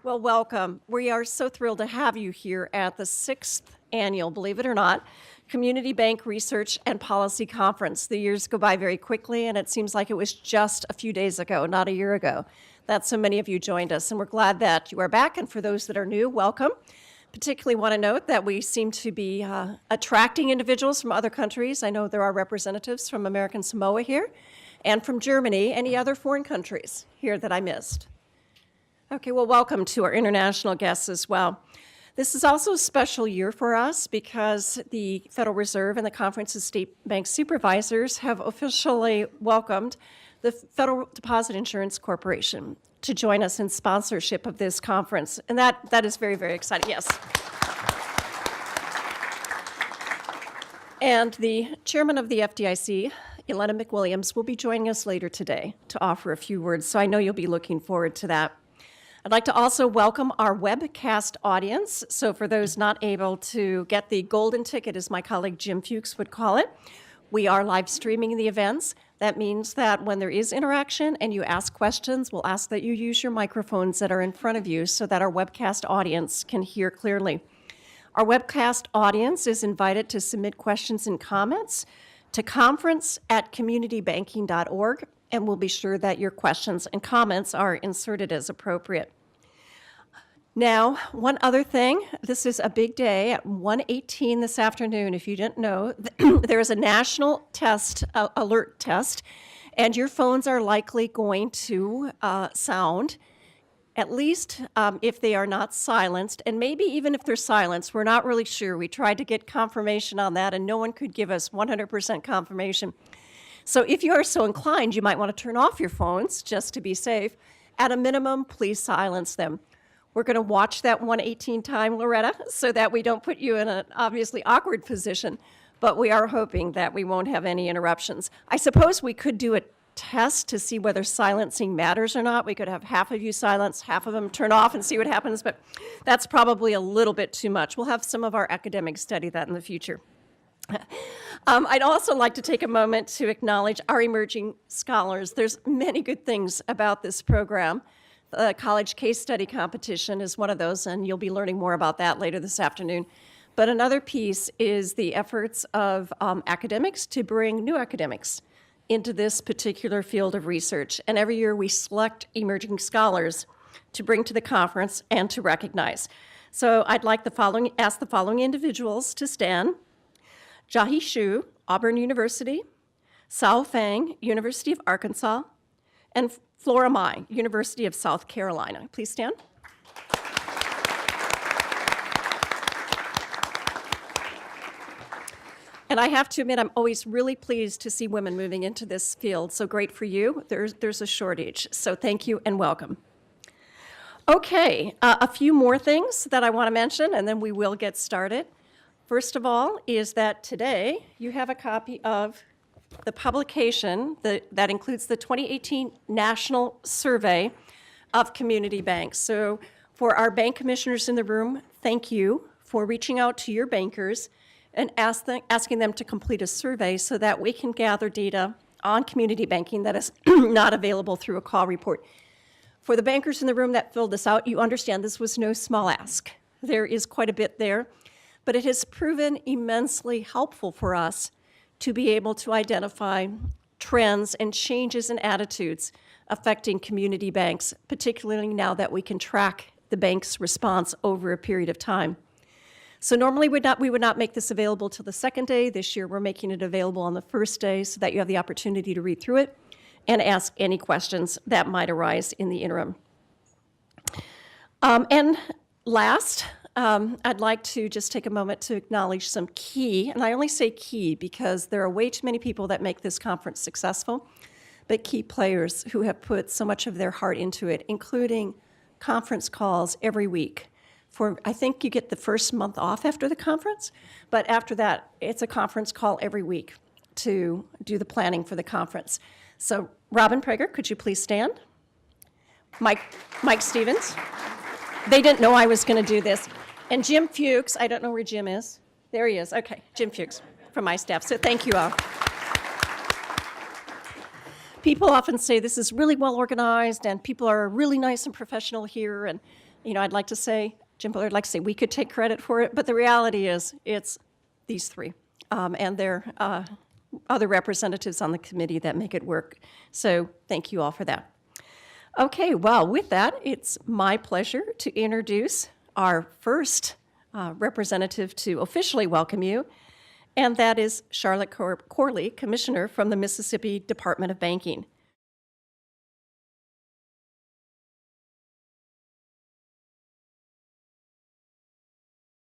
Well, welcome. We are so thrilled to have you here at the sixth annual, believe it or not, Community Bank Research and Policy Conference. The years go by very quickly, and it seems like it was just a few days ago, not a year ago, that so many of you joined us. And we're glad that you are back. And for those that are new, welcome. Particularly want to note that we seem to be attracting individuals from other countries. I know there are representatives from American Samoa here and from Germany. Any other foreign countries here that I missed? Okay, well, welcome to our international guests as well. This is also a special year for us because the Federal Reserve and the Conference of State Bank Supervisors have officially welcomed the Federal Deposit Insurance Corporation to join us in sponsorship of this conference. And that is very, very exciting, yes. And the chairman of the FDIC, Elena McWilliams, will be joining us later today to offer a few words, so I know you'll be looking forward to that. I'd like to also welcome our webcast audience. So for those not able to get the golden ticket, as my colleague Jim Fuchs would call it, we are live streaming the events. That means that when there is interaction and you ask questions, we'll ask that you use your microphones that are in front of you so that our webcast audience can hear clearly. Our webcast audience is invited to submit questions and comments to conference@communitybanking.org, and we'll be sure that your questions and comments are inserted as appropriate. Now, one other thing, this is a big day at 1:18 this afternoon. If you didn't know, there is a national alert test, and your phones are likely going to sound, at least if they are not silenced, and maybe even if they're silenced, we're not really sure. We tried to get confirmation on that, and no one could give us 100% confirmation. So if you are so inclined, you might want to turn off your phones just to be safe. At a minimum, please silence them. We're going to watch that 1:18 time, Loretta, so that we don't put you in an obviously awkward position, but we are hoping that we won't have any interruptions. I suppose we could do a test to see whether silencing matters or not. We could have half of you silence, half of them turn off and see what happens, but that's probably a little bit too much. We'll have some of our academics study that in the future. I'd also like to take a moment to acknowledge our emerging scholars. There's many good things about this program. The college case study competition is one of those, and you'll be learning more about that later this afternoon. But another piece is the efforts of academics to bring new academics into this particular field of research. And every year we select emerging scholars to bring to the conference and to recognize. So I'd like ask the following individuals to stand. Jahi Shu, Auburn University, Sao Fang, University of Arkansas, and Flora Mai, University of South Carolina. Please stand. And I have to admit, I'm always really pleased to see women moving into this field. So great for you. There's a shortage. So thank you and welcome. Okay, a few more things that I want to mention, and then we will get started. First of all is that today you have a copy of the publication that includes the 2018 National Survey of Community Banks. So for our bank commissioners in the room, thank you for reaching out to your bankers and asking them to complete a survey so that we can gather data on community banking that is not available through a call report. For the bankers in the room that filled this out, you understand this was no small ask. There is quite a bit there, but it has proven immensely helpful for us to be able to identify trends and changes in attitudes affecting community banks, particularly now that we can track the bank's response over a period of time. So normally we would not make this available till the second day. This year we're making it available on the first day so that you have the opportunity to read through it and ask any questions that might arise in the interim. And last, I'd like to just take a moment to acknowledge some key, and I only say key because there are way too many people that make this conference successful, but key players who have put so much of their heart into it, including conference calls every week. I think you get the first month off after the conference, but after that, it's a conference call every week to do the planning for the conference. So Robin Prager, could you please stand? Mike Stevens. They didn't know I was going to do this. And Jim Fuchs, I don't know where Jim is. There he is. Okay, Jim Fuchs from my staff. So thank you all. People often say this is really well organized and people are really nice and professional here. And I'd like to say, Jim Bullard, I'd like to say we could take credit for it, but the reality is it's these three and their other representatives on the committee that make it work. So thank you all for that. Okay, well, with that, it's my pleasure to introduce our first representative to officially welcome you, and that is Charlotte Corley, Commissioner from the Mississippi Department of Banking.